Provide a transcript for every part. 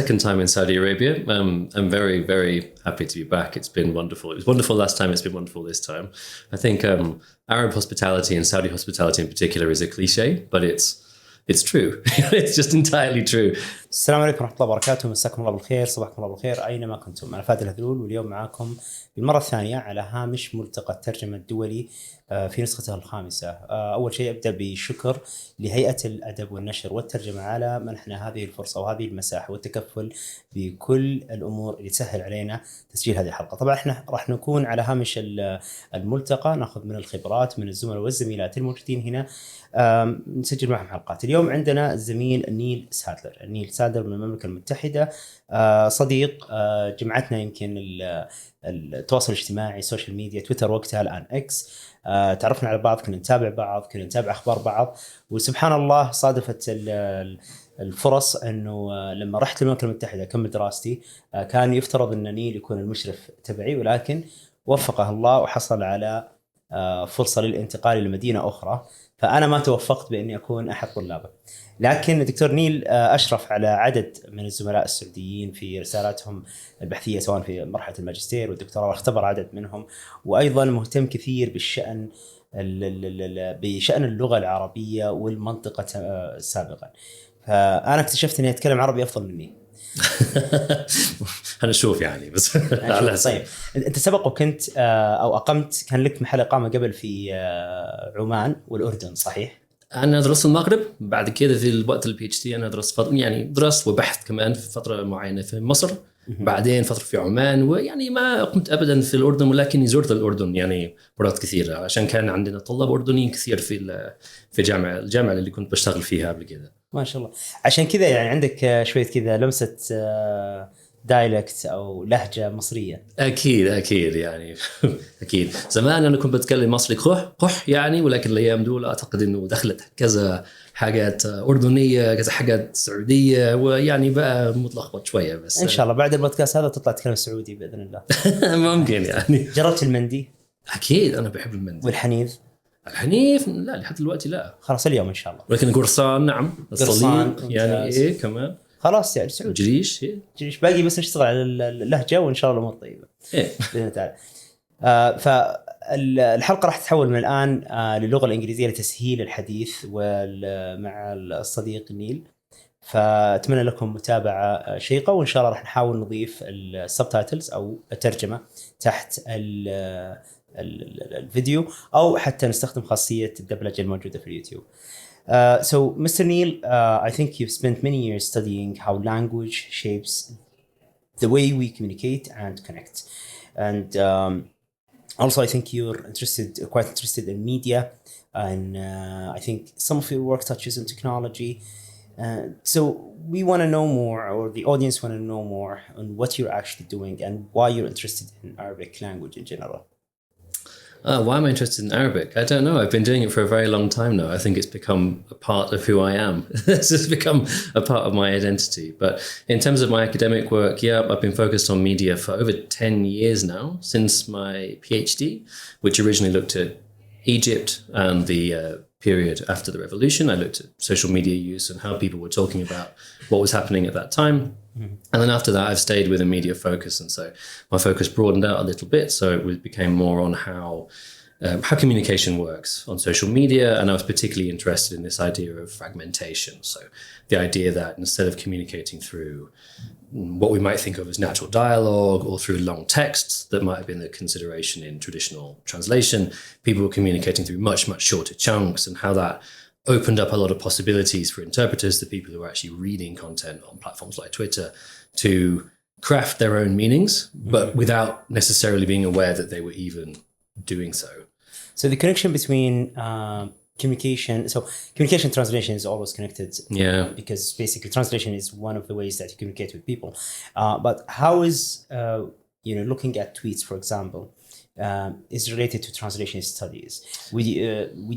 Second time in Saudi Arabia. I'm very, very happy to be back. It's been wonderful. It was wonderful last time. It's been wonderful this time. I think Arab hospitality and Saudi hospitality in particular is a cliche, but it's true. It's just entirely true. السلام عليكم ورحمة الله وبركاته. مساكم الله بالخير، صباحكم الله بالخير أينما كنتم. أنا فادي الهذلول، واليوم معاكم بالمرة الثانية على هامش ملتقى الترجمة الدولي في نسخته الخامسة. أول شيء أبدأ بشكر لهيئة الأدب والنشر والترجمة على منحنا هذه الفرصة وهذه المساحة والتكفل بكل الأمور اللي تسهل علينا تسجيل هذه الحلقة. طبعا احنا راح نكون على هامش الملتقى، ناخذ من الخبرات من الزملاء والزميلات الموجودين هنا، نسجل معهم حلقات. اليوم عندنا الزميل نيل سادلر من المملكة المتحدة، صديق جمعتنا يمكن التواصل الاجتماعي، السوشيال ميديا، تويتر وقتها الآن إكس. تعرفنا على بعض، كنا نتابع بعض، كنا نتابع أخبار بعض، وسبحان الله صادفت الفرص أنه لما رحت المملكة المتحدة أكمل دراستي كان يفترض أن نيل يكون المشرف تبعي، ولكن وفقه الله وحصل على فرصة للانتقال لمدينة أخرى، فأنا ما توفقت بأني أكون أحد طلابه. لكن الدكتور نيل أشرف على عدد من الزملاء السعوديين في رسالاتهم البحثية سواء في مرحلة الماجستير والدكتوراه، واختبر عدد منهم، وأيضا مهتم كثير بشأن اللغة العربية والمنطقة سابقا. فأنا اكتشفت أني أتكلم عربي أفضل مني. هنشوف يعني بس. طيب أنت سبق وكنت أو أقمت، كان لك محل إقامة قبل في عمان والأردن صحيح؟ أنا درست المغرب، بعد كده في الوقت البي اتش دي أنا درست يعني درست وبحث كمان في فترة معينة في مصر، بعدين فترة في عمان، ويعني ما قمت أبدا في الأردن، ولكن زرت الأردن يعني مرات كثيرة عشان كان عندنا طلاب أردنيين كثير في الجامعة اللي كنت بشتغل فيها قبل كده. ما شاء الله. عشان كذا يعني عندك شوية كذا لمسة دايلكت أو لهجة مصرية. أكيد يعني أكيد. زمان أنا كنت بتكلم مصري قح يعني، ولكن الأيام دول أعتقد إنه دخلت كذا حاجات أردنية كذا حاجات سعودية، ويعني بقى متلخبط شوية. بس إن شاء الله بعد البودكاست هذا تطلع تتكلم سعودي بإذن الله. ممكن يعني. جربت المندي؟ أكيد أنا بحب المندي. والحنيذ؟ الحنيف لا، لحد دلوقتي لا. خلاص اليوم إن شاء الله. ولكن قرصان نعم، الصليب يعني إيه كمان. خلاص يعني سعودي. جريش باقي بس نشتغل على اللهجة وإن شاء الله الأمور طيبة. إيه. بإذن تعالى. فالحلقة راح تتحول من الآن للغة الإنجليزية لتسهيل الحديث مع الصديق نيل، فأتمنى لكم متابعة شيقة، وإن شاء الله راح نحاول نضيف السبتايتلز أو الترجمة تحت الفيديو، أو حتى نستخدم خاصية الدبلجة الموجودة في اليوتيوب. So, Mr. Neil, I think you've spent many years studying how language shapes the way we communicate and connect. And also, I think you're quite interested in media, and I think some of your work touches on technology. So we want to know more, or the audience want to know more on what you're actually doing and why you're interested in Arabic language in general. Why am I interested in Arabic? I don't know. I've been doing it for a very long time now. I think it's become a part of who I am. It's just become a part of my identity. But in terms of my academic work, yeah, I've been focused on media for over 10 years now, since my PhD, which originally looked at Egypt and the period after the revolution. I looked at social media use and how people were talking about what was happening at that time. And then after that, I've stayed with a media focus. And so my focus broadened out a little bit. So it became more on how communication works on social media. And I was particularly interested in this idea of fragmentation. So the idea that instead of communicating through what we might think of as natural dialogue or through long texts that might have been the consideration in traditional translation, people were communicating through much, much shorter chunks, and how that opened up a lot of possibilities for interpreters, the people who are actually reading content on platforms like Twitter, to craft their own meanings, but without necessarily being aware that they were even doing so. So the connection between communication translation is always connected. Yeah. Because basically translation is one of the ways that you communicate with people. But how is, looking at tweets, for example, is related to translation studies? Would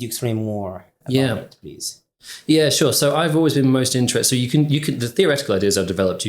you explain more about it, please? Yeah, sure. So I've always been most interested. So you can the theoretical ideas I've developed,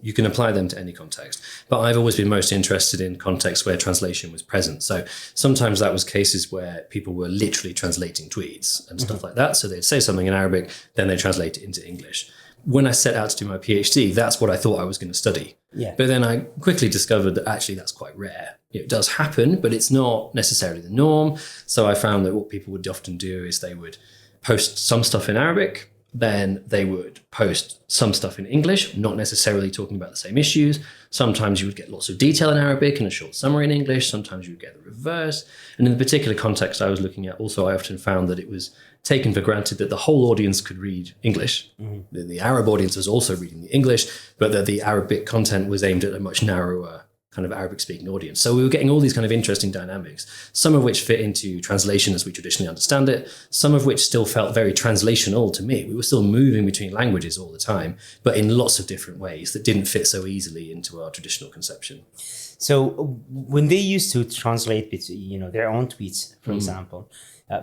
you can apply them to any context. But I've always been most interested in contexts where translation was present. So sometimes that was cases where people were literally translating tweets and stuff like that. So they'd say something in Arabic, then they translate it into English. when I set out to do my PhD, that's what I thought I was going to study. Yeah. But then I quickly discovered that actually that's quite rare. It does happen, but it's not necessarily the norm. So I found that what people would often do is they would post some stuff in Arabic, then they would post some stuff in English, not necessarily talking about the same issues. Sometimes you would get lots of detail in Arabic and a short summary in English. Sometimes you would get the reverse. And in the particular context I was looking at, also I often found that it was taken for granted that the whole audience could read English. The Arab audience was also reading the English, but that the Arabic content was aimed at a much narrower kind of Arabic-speaking audience. So we were getting all these kind of interesting dynamics, some of which fit into translation as we traditionally understand it, some of which still felt very translational to me. We were still moving between languages all the time, but in lots of different ways that didn't fit so easily into our traditional conception. So when they used to translate, their own tweets, for example,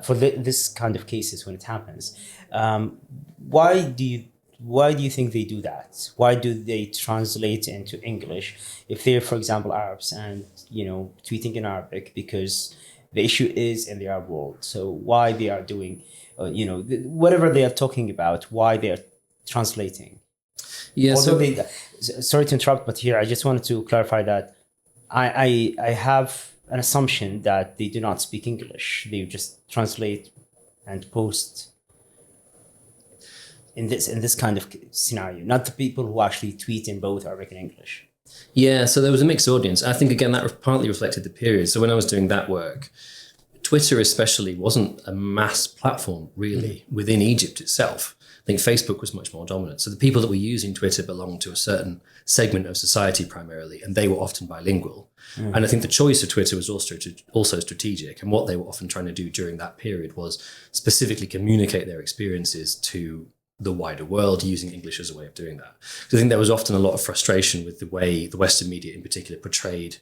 for this kind of cases when it happens, why do you think they do that? Why do they translate into English if they're, for example, Arabs and tweeting in Arabic because the issue is in the Arab world? So why they are doing, whatever they are talking about, why they are translating? Yeah. Sorry to interrupt, but here I just wanted to clarify that I have an assumption that they do not speak English. They just translate and post in this kind of scenario, not the people who actually tweet in both Arabic and English. Yeah, so there was a mixed audience. I think, again, that partly reflected the period. So when I was doing that work, Twitter especially wasn't a mass platform, really, within Egypt itself. I think Facebook was much more dominant. So the people that were using Twitter belonged to a certain segment of society primarily, and they were often bilingual. And I think the choice of Twitter was also strategic. And what they were often trying to do during that period was specifically communicate their experiences to the wider world using English as a way of doing that. Because I think there was often a lot of frustration with the way the Western media in particular portrayed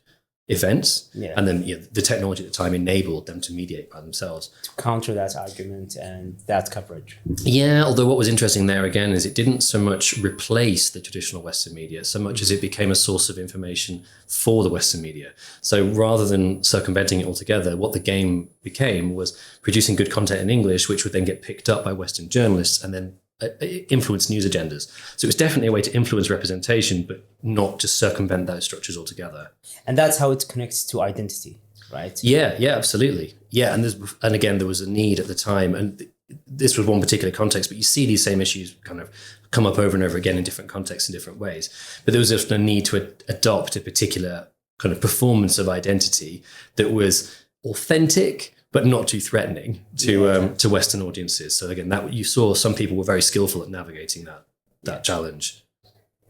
events. Yeah. And then the technology at the time enabled them to mediate by themselves. To counter that argument and that coverage. Yeah, although what was interesting there again is it didn't so much replace the traditional Western media so much as it became a source of information for the Western media. So rather than circumventing it altogether, what the game became was producing good content in English, which would then get picked up by Western journalists and then influence news agendas. So it was definitely a way to influence representation, but not just circumvent those structures altogether. And that's how it connects to identity, right? Yeah, absolutely. Yeah, and again, there was a need at the time, and this was one particular context, but you see these same issues kind of come up over and over again in different contexts in different ways. But there was just a need to adopt a particular kind of performance of identity that was authentic, but not too threatening to Western audiences. So again, that you saw some people were very skillful at navigating that challenge.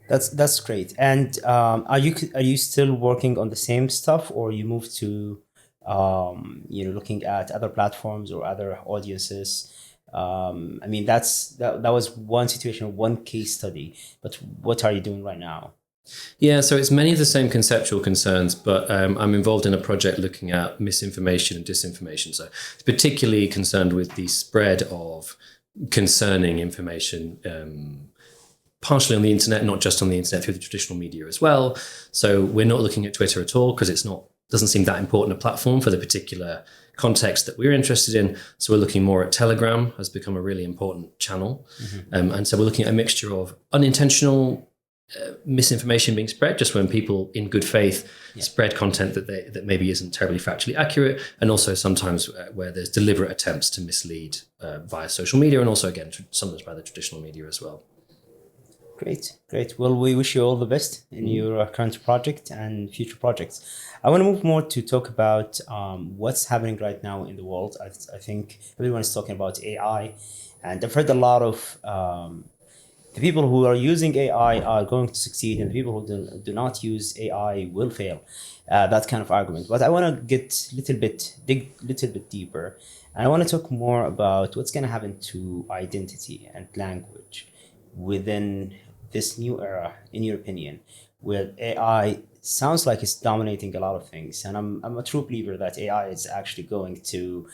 That's great. And are you still working on the same stuff, or you moved to looking at other platforms or other audiences? I mean, that was one situation, one case study. But what are you doing right now? Yeah, so it's many of the same conceptual concerns, but I'm involved in a project looking at misinformation and disinformation. So it's particularly concerned with the spread of concerning information, partially on the internet, not just on the internet, through the traditional media as well. So we're not looking at Twitter at all because doesn't seem that important a platform for the particular context that we're interested in. So we're looking more at Telegram has become a really important channel. And so we're looking at a mixture of unintentional misinformation being spread, just when people in good faith spread content that maybe isn't terribly factually accurate, and also sometimes where there's deliberate attempts to mislead via social media, and also again sometimes by the traditional media as well. Great. Well, we wish you all the best in your current project and future projects. I want to move more to talk about what's happening right now in the world. I think everyone's talking about AI, and I've heard a lot of the people who are using AI are going to succeed, and the people who do not use AI will fail. That kind of argument. But I want to dig a little bit deeper, and I want to talk more about what's going to happen to identity and language within this new era, in your opinion, where AI sounds like it's dominating a lot of things. And I'm a true believer that AI is actually going to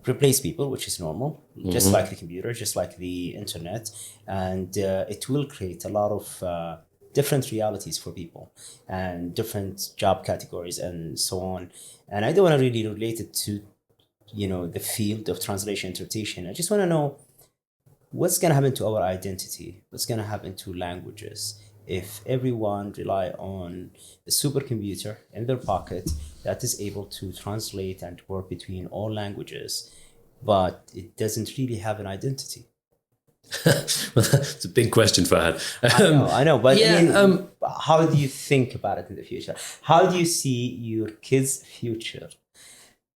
replace people, which is normal, just like the computer, just like the internet. And it will create a lot of different realities for people and different job categories and so on. And I don't want to really relate it to, the field of translation interpretation. I just want to know, what's going to happen to our identity? What's going to happen to languages if everyone rely on a supercomputer in their pocket that is able to translate and work between all languages, but it doesn't really have an identity? Well, that's a big question, Fahad. I know, but yeah, I mean, how do you think about it in the future? How do you see your kids' future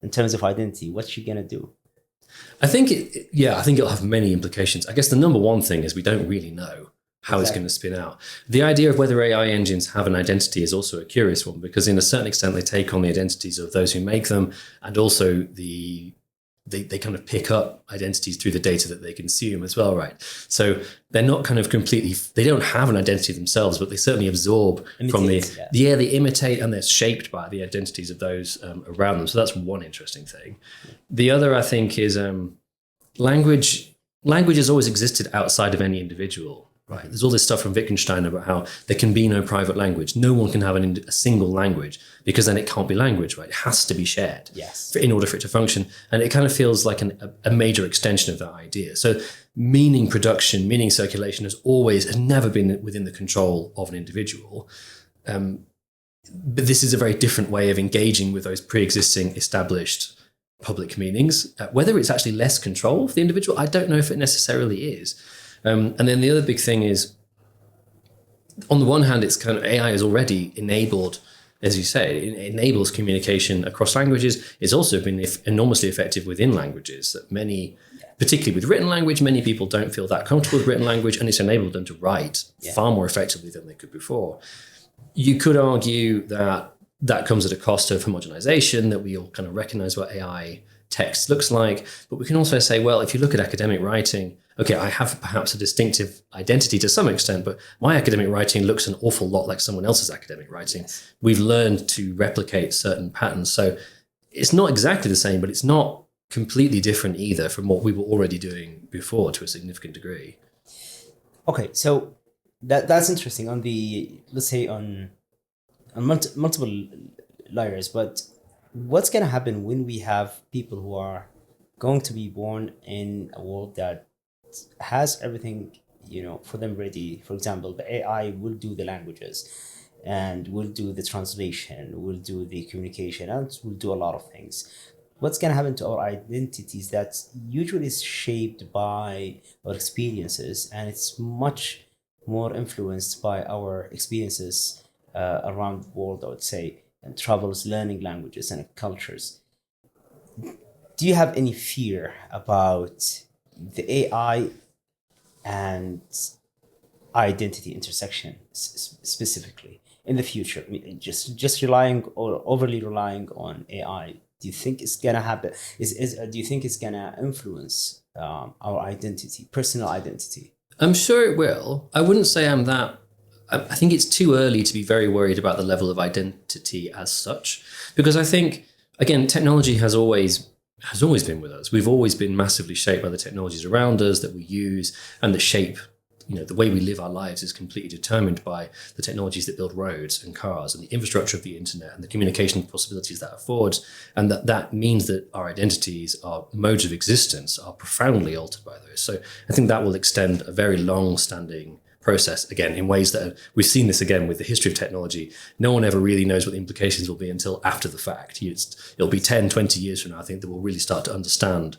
in terms of identity? What's she gonna do? I think I think it'll have many implications. I guess the number one thing is we don't really know how it's going to spin out. The idea of whether AI engines have an identity is also a curious one, because in a certain extent they take on the identities of those who make them, and also they kind of pick up identities through the data that they consume as well, right? So they're not kind of completely, they don't have an identity themselves, but they certainly absorb from they imitate, and they're shaped by the identities of those around them. So that's one interesting thing. The other, I think, is language has always existed outside of any individual. Right. There's all this stuff from Wittgenstein about how there can be no private language. No one can have a single language, because then it can't be language, right? It has to be shared in order for it to function. And it kind of feels like a major extension of that idea. So meaning production, meaning circulation has never been within the control of an individual. But this is a very different way of engaging with those pre-existing established public meanings. Whether it's actually less control of the individual, I don't know if it necessarily is. And then the other big thing is, on the one hand, it's kind of AI is already enabled, as you say, it enables communication across languages. It's also been enormously effective within languages. That many, particularly with written language, many people don't feel that comfortable with written language, and it's enabled them to write far more effectively than they could before. You could argue that comes at a cost of homogenization, that we all kind of recognize what AI text looks like. But we can also say, well, if you look at academic writing, okay, I have perhaps a distinctive identity to some extent, but my academic writing looks an awful lot like someone else's academic writing. Yes. We've learned to replicate certain patterns. So it's not exactly the same, but it's not completely different either from what we were already doing before to a significant degree. Okay, so that's interesting on the, let's say on multiple layers, but what's going to happen when we have people who are going to be born in a world that has everything, for them ready? For example, the AI will do the languages and will do the translation, will do the communication, and will do a lot of things. What's going to happen to our identities that usually is shaped by our experiences, and it's much more influenced by our experiences around the world, I would say, and travels, learning languages and cultures. Do you have any fear about the AI and identity intersection specifically in the future? I mean, just relying or overly relying on AI, do you think it's gonna happen? Do you think it's gonna influence our identity, personal identity? I'm sure it will. I wouldn't say I'm that. I think it's too early to be very worried about the level of identity as such, because I think, again, technology has always been with us. We've always been massively shaped by the technologies around us that we use, and that shape, the way we live our lives is completely determined by the technologies that build roads and cars and the infrastructure of the internet and the communication possibilities that affords. And that means that our identities, our modes of existence are profoundly altered by those. So I think that will extend a very long-standing process, again, in ways that we've seen this again with the history of technology. No one ever really knows what the implications will be until after the fact. It'll be 10, 20 years from now, I think, that we'll really start to understand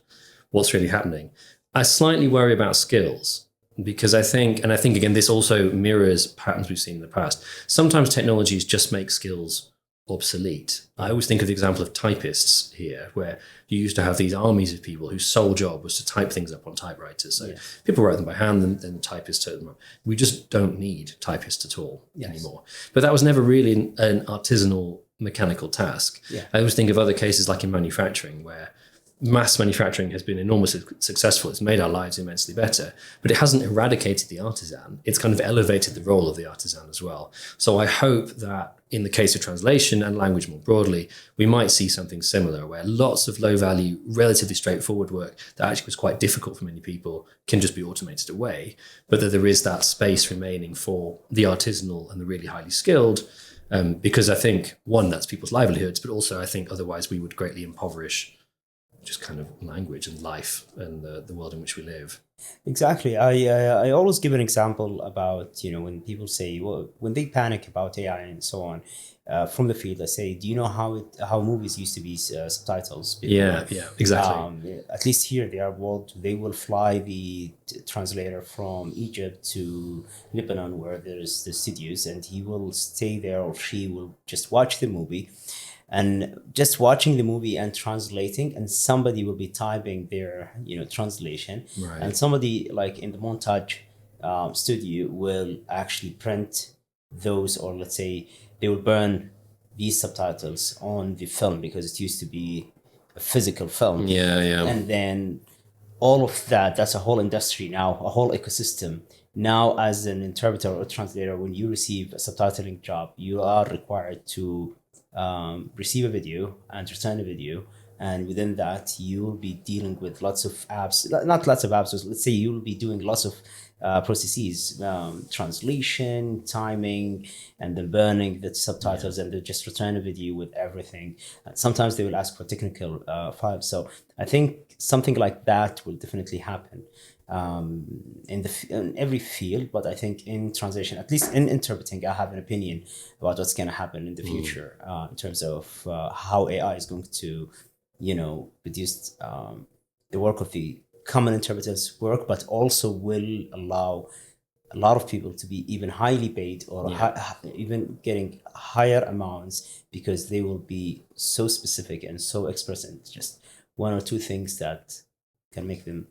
what's really happening. I slightly worry about skills, because I think, again, this also mirrors patterns we've seen in the past. Sometimes technologies just make skills obsolete. I always think of the example of typists here, where you used to have these armies of people whose sole job was to type things up on typewriters. So people wrote them by hand, and then typists took them up. We just don't need typists at all anymore. But that was never really an artisanal mechanical task. I always think of other cases like in manufacturing, where mass manufacturing has been enormously successful. It's made our lives immensely better, but it hasn't eradicated the artisan. It's kind of elevated the role of the artisan as well. So I hope that in the case of translation and language more broadly, we might see something similar, where lots of low value, relatively straightforward work that actually was quite difficult for many people can just be automated away, but that there is that space remaining for the artisanal and the really highly skilled, because I think, one, that's people's livelihoods, but also I think otherwise we would greatly impoverish just kind of language and life and the world in which we live. Exactly. I always give an example about, when people say, well, when they panic about AI and so on, from the field, I say, do you know how movies used to be subtitles before? Yeah, exactly. At least here they will fly the translator from Egypt to Lebanon, where there's the studios, and he will stay there, or she will just watch the movie, and just watching the movie and translating, and somebody will be typing their translation, Right. and somebody like in the montage studio will actually print those, or let's say they will burn these subtitles on the film, because it used to be a physical film. Yeah. And then all of that's a whole industry now, a whole ecosystem. Now, as an interpreter or translator, when you receive a subtitling job, you are required to receive a video and return a video. And within that, you will be dealing with lots of apps, not lots of apps, so let's say you will be doing lots of processes, translation, timing, and then burning the subtitles, and then just return a video with everything. Sometimes they will ask for technical files. So I think something like that will definitely happen in every field. But I think in translation, at least in interpreting, I have an opinion about what's going to happen in the future in terms of how AI is going to, reduce the work of the common interpreters' work, but also will allow a lot of people to be even highly paid, or even getting higher amounts, because they will be so specific and so express in just one or two things that can make them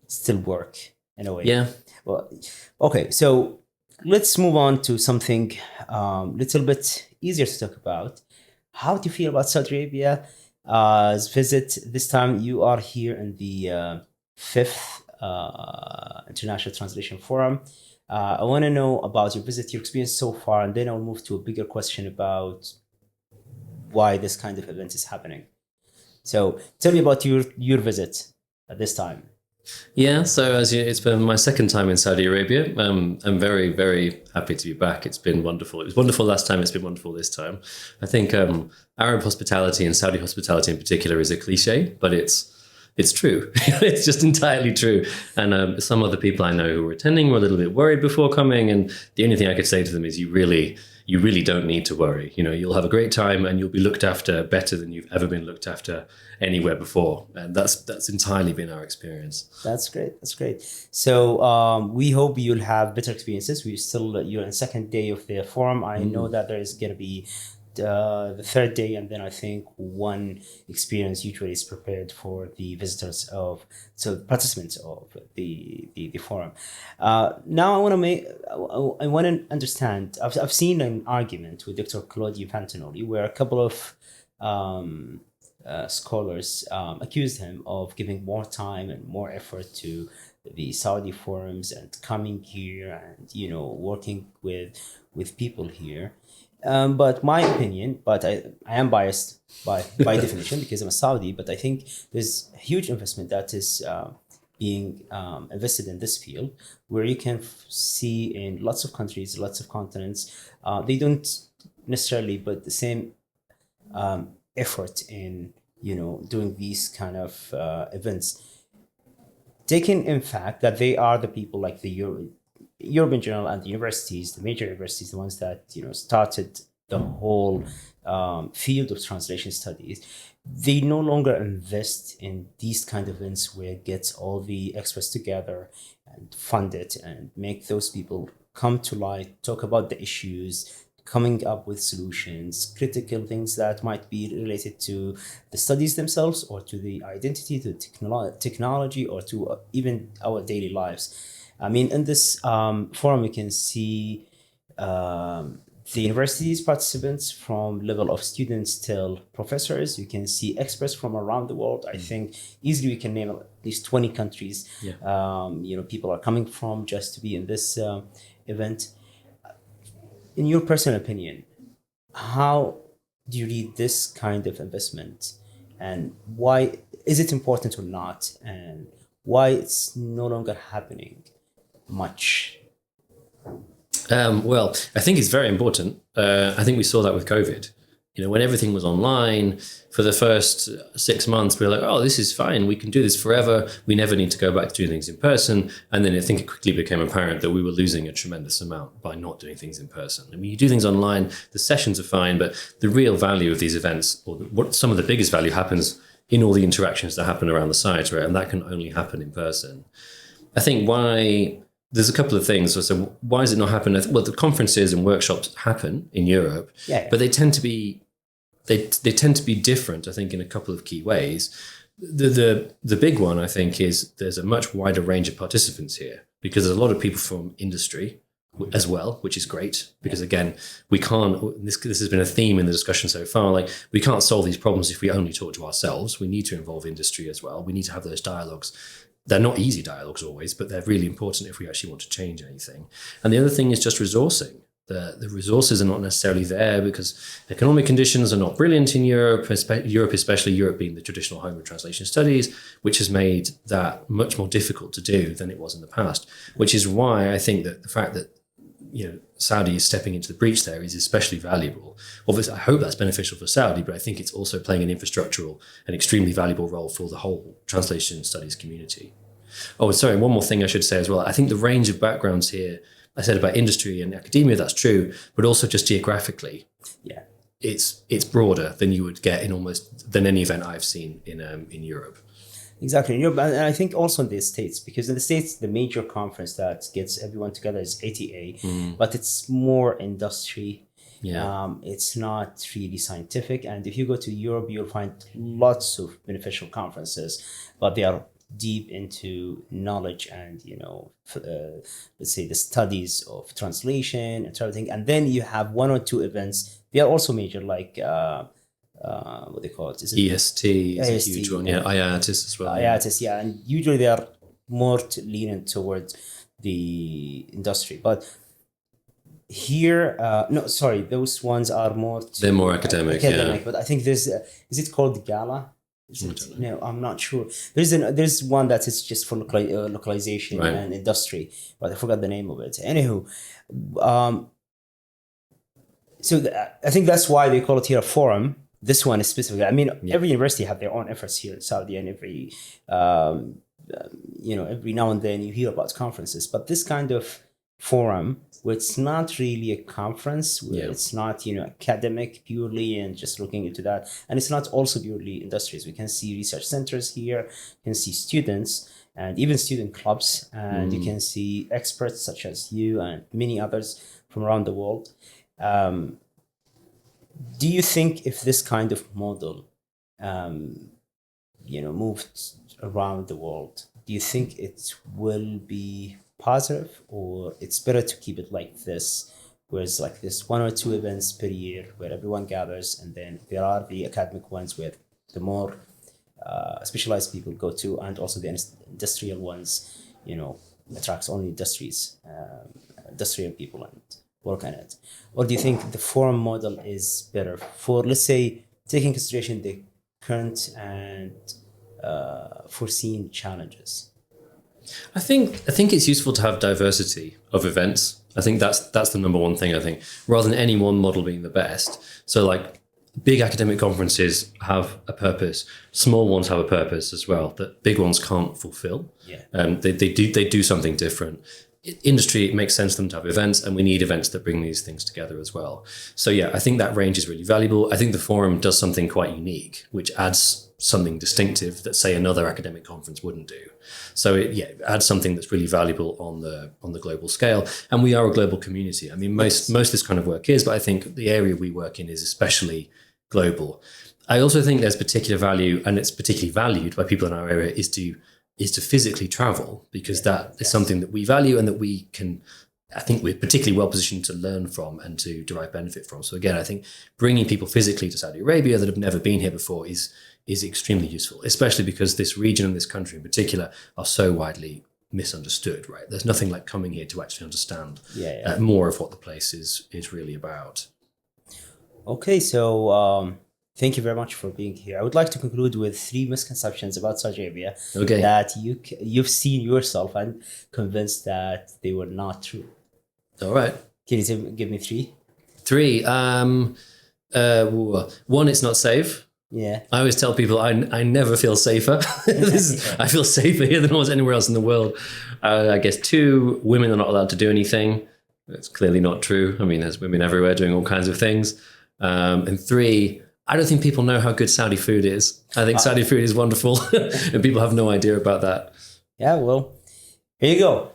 still work in a way. Yeah. Well, okay, so let's move on to something little bit easier to talk about. How do you feel about Saudi Arabia's visit? This time you are here in the fifth International Translation Forum. I want to know about your visit, your experience so far, and then I'll move to a bigger question about why this kind of event is happening. So tell me about your visit at this time. Yeah, so it's been my second time in Saudi Arabia. I'm very, very happy to be back. It's been wonderful. It was wonderful last time. It's been wonderful this time. I think Arab hospitality and Saudi hospitality in particular is a cliche, but it's true. It's just entirely true. And some other people I know who were attending were a little bit worried before coming. And the only thing I could say to them is you really don't need to worry. You'll have a great time and you'll be looked after better than you've ever been looked after anywhere before. And that's entirely been our experience. That's great. That's great. So we hope you'll have better experiences. You're on the second day of the forum. I know that there is going to be the third day, and then I think one experience usually is prepared for the participants of the forum. Now I want to understand. I've seen an argument with Dr. Claudio Pantanoli where a couple of scholars accused him of giving more time and more effort to the Saudi forums and coming here and working with people here. But my opinion, but I am biased by definition because I'm a Saudi, but I think there's a huge investment that is being invested in this field, where you can see in lots of countries, lots of continents, they don't necessarily put the same effort in doing these kind of events, taking in fact that they are the people like the European Journal and the universities, the major universities, the ones that started the whole field of translation studies. They no longer invest in these kind of events where it gets all the experts together and fund it and make those people come to light, talk about the issues, coming up with solutions, critical things that might be related to the studies themselves, or to the identity, to technology, or to even our daily lives. I mean, in this forum, you can see the university's participants from level of students till professors. You can see experts from around the world. I think easily we can name at least 20 countries. Yeah. People are coming from just to be in this event. In your personal opinion, how do you read this kind of investment, and why is it important or not, and why it's no longer happening much? Well, I think it's very important. I think we saw that with COVID. When everything was online for the first 6 months, we were like, oh, this is fine. We can do this forever. We never need to go back to doing things in person. And then I think it quickly became apparent that we were losing a tremendous amount by not doing things in person. I mean, you do things online, the sessions are fine, but the real value of these events, or what some of the biggest value happens in all the interactions that happen around the site, right? And that can only happen in person. I think why there's a couple of things. So why does it not happen? Well, the conferences and workshops happen in Europe, but they tend to be different, I think, in a couple of key ways. The big one, I think, is there's a much wider range of participants here because there's a lot of people from industry as well, which is great because, again, we can't, this has been a theme in the discussion so far, like we can't solve these problems if we only talk to ourselves. We need to involve industry as well. We need to have those dialogues. They're not easy dialogues always, but they're really important if we actually want to change anything. And the other thing is just resourcing. The resources are not necessarily there because economic conditions are not brilliant in Europe, especially Europe being the traditional home of translation studies, which has made that much more difficult to do than it was in the past, which is why I think that the fact that Saudi is stepping into the breach there is especially valuable. Obviously, I hope that's beneficial for Saudi, but I think it's also playing an infrastructural and extremely valuable role for the whole translation studies community. Oh, sorry, one more thing I should say as well. I think the range of backgrounds here, I said about industry and academia, that's true, but also just geographically, it's broader than you would get than any event I've seen in Europe. Exactly. And I think also in the States, because in the States, the major conference that gets everyone together is ATA, but it's more industry. It's not really scientific. And if you go to Europe, you'll find lots of beneficial conferences, but they are deep into knowledge and, let's say the studies of translation and everything. And then you have one or two events. They are also major, like... what they call it? Is it EST is a huge one. IATIS as well. IATIS, and usually they are more leaning towards the industry. But here, those ones are more... They're more academic, But I think there's... is it called Gala? No, I'm not sure. There's one that is just for localization and industry, but I forgot the name of it. Anywho, I think that's why they call it here a forum. This one is specifically, I mean, every university have their own efforts here in Saudi, and every now and then you hear about conferences, but this kind of forum, where it's not really a conference, where it's not, academic purely and just looking into that. And it's not also purely industries. We can see research centers here, you can see students and even student clubs, and you can see experts such as you and many others from around the world. Do you think if this kind of model, moved around the world, do you think it will be positive, or it's better to keep it like this, whereas like this 1 or 2 events per year where everyone gathers, and then there are the academic ones where the more specialized people go to, and also the industrial ones, attracts only industrial people and work on it? Or do you think the forum model is better for, let's say, taking consideration the current and foreseen challenges? I think it's useful to have diversity of events. I think that's the number one thing, I think, rather than any one model being the best. So like big academic conferences have a purpose, small ones have a purpose as well that big ones can't fulfill. They do something different. Industry, it makes sense for them to have events, and we need events that bring these things together as well. So I think that range is really valuable. I think the forum does something quite unique, which adds something distinctive that, say, another academic conference wouldn't do. So it adds something that's really valuable on the global scale. And we are a global community. I mean, most of this kind of work is, but I think the area we work in is especially global. I also think there's particular value, and it's particularly valued by people in our area, is to physically travel, because that is something that we value and that we can, I think we're particularly well positioned to learn from and to derive benefit from. So again, I think bringing people physically to Saudi Arabia that have never been here before is extremely useful, especially because this region and this country in particular are so widely misunderstood, right? There's nothing like coming here to actually understand more of what the place is really about. Okay, so thank you very much for being here. I would like to conclude with 3 misconceptions about Saudi Arabia that you've seen yourself and convinced that they were not true. All right. Can you give me 3? 3. One, it's not safe. Yeah. I always tell people I never feel safer. I feel safer here than almost anywhere else in the world. I guess 2, women are not allowed to do anything. That's clearly not true. I mean, there's women everywhere doing all kinds of things. And 3, I don't think people know how good Saudi food is. I think Saudi food is wonderful, and people have no idea about that. Yeah, well, here you go.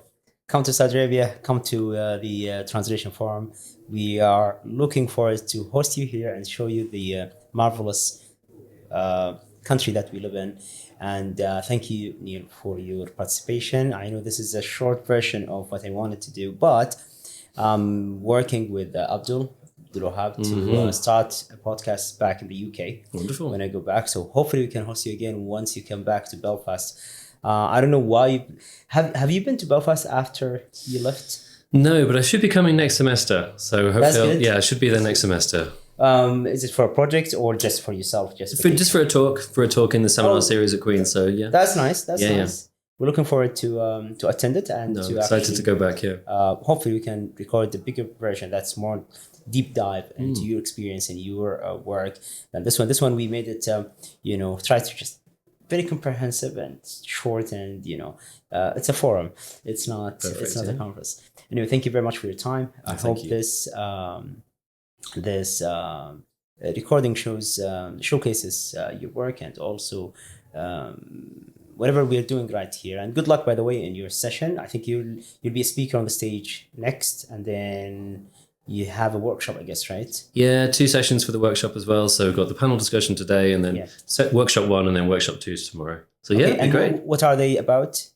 Come to Saudi Arabia, come to the Translation Forum. We are looking forward to host you here and show you the marvelous country that we live in. And thank you, Neil, for your participation. I know this is a short version of what I wanted to do, but working with Abdul Wahab to start a podcast back in the UK. Wonderful. When I go back. So hopefully we can host you again once you come back to Belfast. I don't know why. Have you been to Belfast after you left? No, but I should be coming next semester. So hopefully, I should be there next semester. Is it for a project or just for yourself? Just for a talk in the seminar series at Queen's. So yeah, that's nice. That's nice. Yeah. We're looking forward to attend it and excited to go back here. Hopefully, we can record the bigger version that's more deep dive into your experience and your work. And this one we made it. Try to just very comprehensive and short, and it's a forum. It's not. Perfect, it's not a conference. Anyway, thank you very much for your time. I hope this recording showcases your work, and also whatever we are doing right here. And good luck, by the way, in your session. I think you'll be a speaker on the stage next, and then you have a workshop, I guess, right? Yeah, 2 sessions for the workshop as well. So we've got the panel discussion today, and then workshop 1, and then workshop 2 is tomorrow. So it'd be great. What are they about?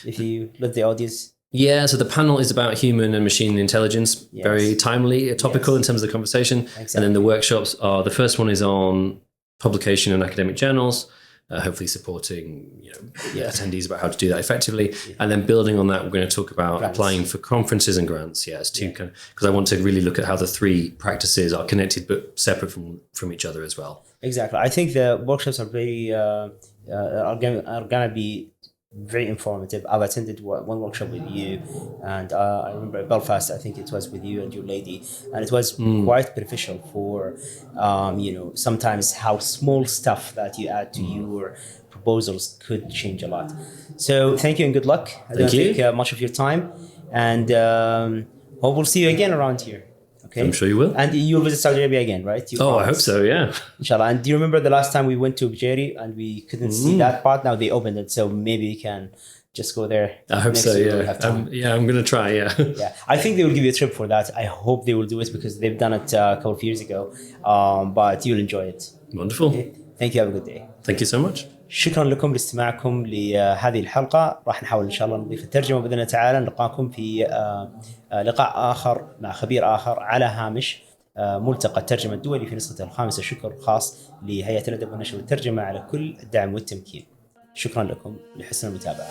If you let the audience. Yeah, so the panel is about human and machine intelligence, very timely, topical in terms of the conversation. Exactly. And then the workshops are, the first one is on publication in academic journals, hopefully supporting attendees about how to do that effectively. And then building on that, we're going to talk about applying for conferences and grants. It's because I want to really look at how the 3 practices are connected but separate from each other as well. Exactly. I think the workshops are very are going to be very informative. I've attended one workshop with you, and I remember Belfast, I think it was with you and your lady, and it was quite beneficial for sometimes how small stuff that you add to your proposals could change a lot. So thank you and good luck. I don't take much of your time, and hope we'll see you again around here. Okay, I'm sure you will. And you'll visit Saudi Arabia again, right? I hope so, yeah. Inshallah. And do you remember the last time we went to Bujeri and we couldn't see that part? Now they opened it, so maybe we can just go there. I hope so, yeah. I'm going to try, Yeah, I think they will give you a trip for that. I hope they will do it because they've done it a couple of years ago. But you'll enjoy it. Wonderful. Okay. Thank you. Have a good day. Thank you so much. شكرا لكم لاستماعكم لهذه الحلقة. راح نحاول إن شاء الله نضيف الترجمة بإذن الله تعالى. نلقاكم في لقاء آخر مع خبير آخر على هامش ملتقى الترجمة الدولي في نسخته 5. شكر خاص لهيئة الأدب والنشر والترجمة على كل الدعم والتمكين. شكرا لكم لحسن المتابعة.